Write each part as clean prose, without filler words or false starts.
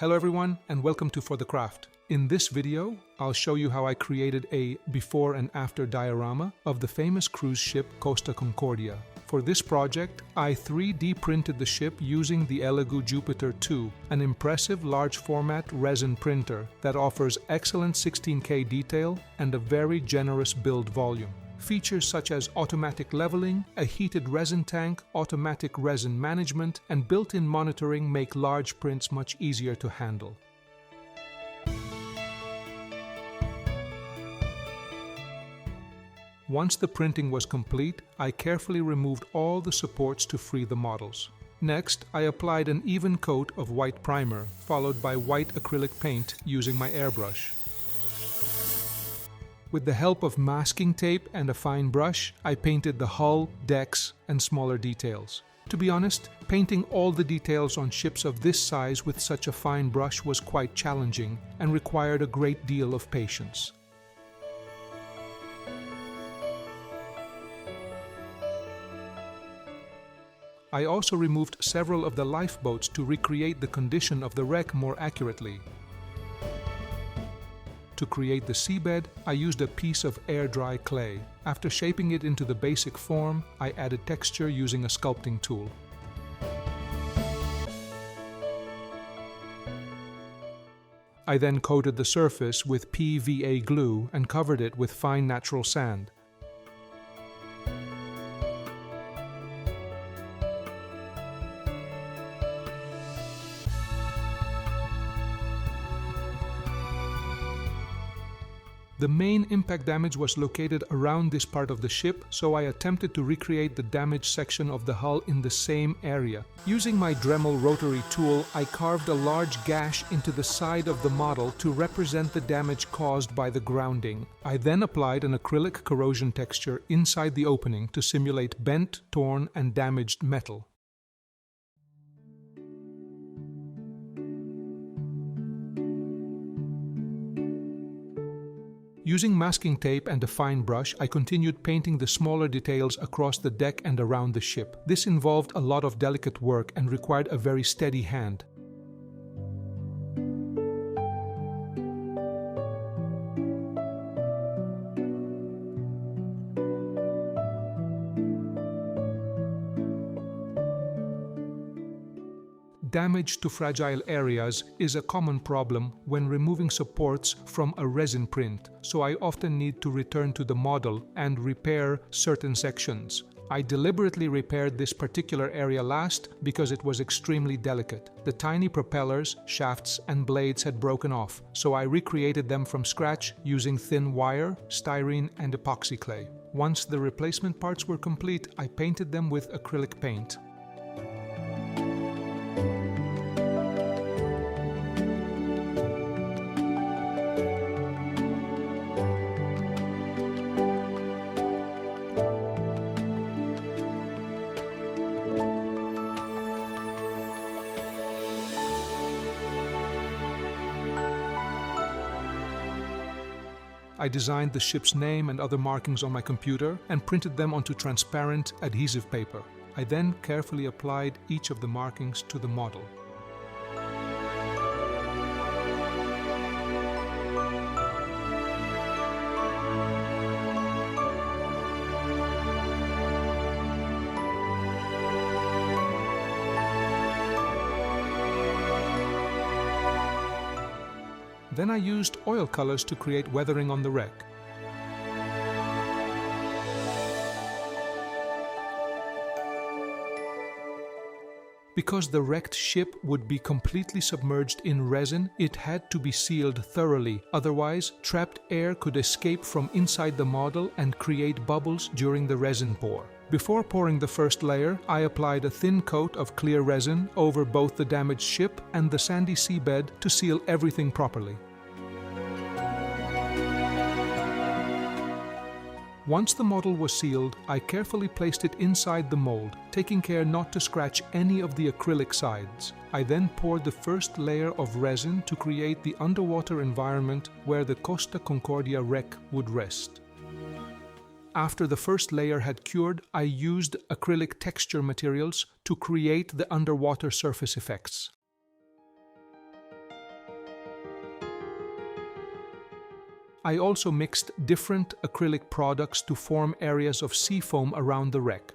Hello everyone and welcome to For the Craft. In this video, I'll show you how I created a before and after diorama of the famous cruise ship Costa Concordia. For this project, I 3D printed the ship using the Elegoo Jupiter 2, an impressive large format resin printer that offers excellent 16K detail and a very generous build volume. Features such as automatic leveling, a heated resin tank, automatic resin management, and built-in monitoring make large prints much easier to handle. Once the printing was complete, I carefully removed all the supports to free the models. Next, I applied an even coat of white primer, followed by white acrylic paint using my airbrush. With the help of masking tape and a fine brush, I painted the hull, decks, and smaller details. To be honest, painting all the details on ships of this size with such a fine brush was quite challenging and required a great deal of patience. I also removed several of the lifeboats to recreate the condition of the wreck more accurately. To create the seabed, I used a piece of air-dry clay. After shaping it into the basic form, I added texture using a sculpting tool. I then coated the surface with PVA glue and covered it with fine natural sand. The main impact damage was located around this part of the ship, so I attempted to recreate the damaged section of the hull in the same area. Using my Dremel rotary tool, I carved a large gash into the side of the model to represent the damage caused by the grounding. I then applied an acrylic corrosion texture inside the opening to simulate bent, torn, and damaged metal. Using masking tape and a fine brush, I continued painting the smaller details across the deck and around the ship. This involved a lot of delicate work and required a very steady hand. Damage to fragile areas is a common problem when removing supports from a resin print, so I often need to return to the model and repair certain sections. I deliberately repaired this particular area last because it was extremely delicate. The tiny propellers, shafts, and blades had broken off, so I recreated them from scratch using thin wire, styrene, and epoxy clay. Once the replacement parts were complete, I painted them with acrylic paint. I designed the ship's name and other markings on my computer and printed them onto transparent adhesive paper. I then carefully applied each of the markings to the model. Then I used oil colors to create weathering on the wreck. Because the wrecked ship would be completely submerged in resin, it had to be sealed thoroughly, otherwise trapped air could escape from inside the model and create bubbles during the resin pour. Before pouring the first layer, I applied a thin coat of clear resin over both the damaged ship and the sandy seabed to seal everything properly. Once the model was sealed, I carefully placed it inside the mold, taking care not to scratch any of the acrylic sides. I then poured the first layer of resin to create the underwater environment where the Costa Concordia wreck would rest. After the first layer had cured, I used acrylic texture materials to create the underwater surface effects. I also mixed different acrylic products to form areas of sea foam around the wreck.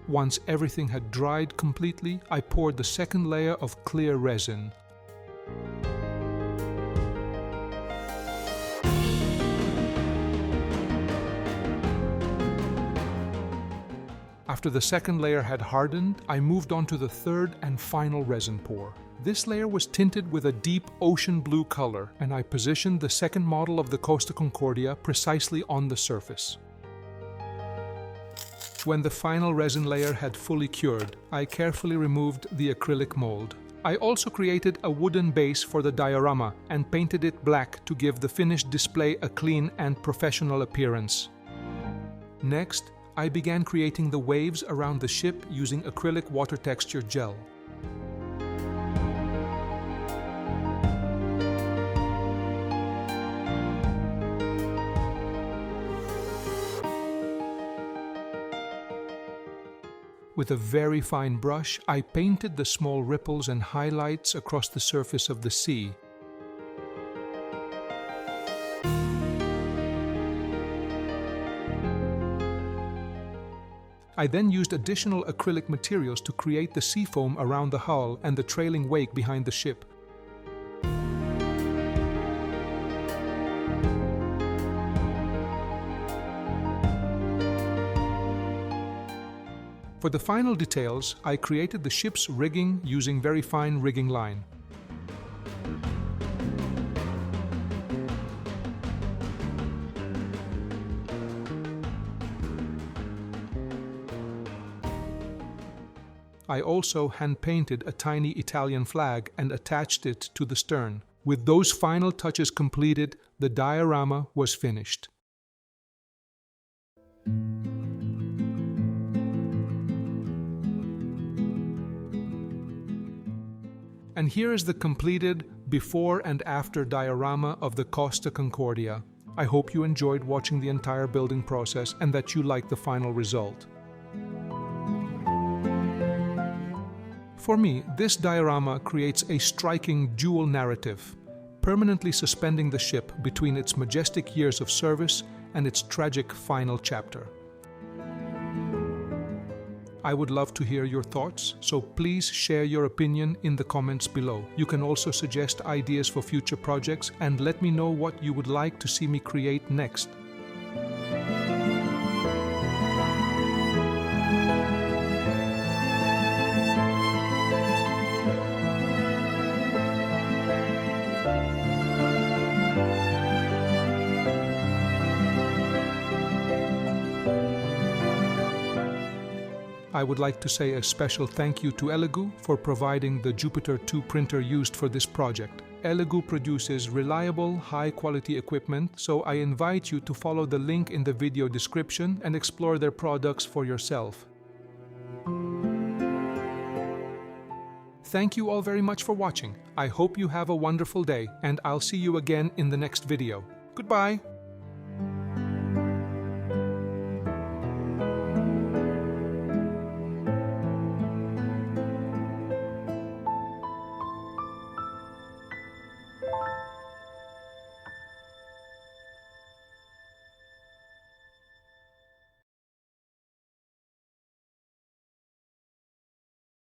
Once everything had dried completely, I poured the second layer of clear resin. After the second layer had hardened, I moved on to the third and final resin pour. This layer was tinted with a deep ocean blue color, and I positioned the second model of the Costa Concordia precisely on the surface. When the final resin layer had fully cured, I carefully removed the acrylic mold. I also created a wooden base for the diorama and painted it black to give the finished display a clean and professional appearance. Next, I began creating the waves around the ship using acrylic water texture gel. With a very fine brush, I painted the small ripples and highlights across the surface of the sea. I then used additional acrylic materials to create the sea foam around the hull and the trailing wake behind the ship. For the final details, I created the ship's rigging using very fine rigging line. I also hand-painted a tiny Italian flag and attached it to the stern. With those final touches completed, the diorama was finished. And here is the completed before and after diorama of the Costa Concordia. I hope you enjoyed watching the entire building process and that you liked the final result. For me, this diorama creates a striking dual narrative, permanently suspending the ship between its majestic years of service and its tragic final chapter. I would love to hear your thoughts, so please share your opinion in the comments below. You can also suggest ideas for future projects and let me know what you would like to see me create next. I would like to say a special thank you to Elegoo for providing the Jupiter 2 printer used for this project. Elegoo produces reliable, high-quality equipment, so I invite you to follow the link in the video description and explore their products for yourself. Thank you all very much for watching. I hope you have a wonderful day, and I'll see you again in the next video. Goodbye!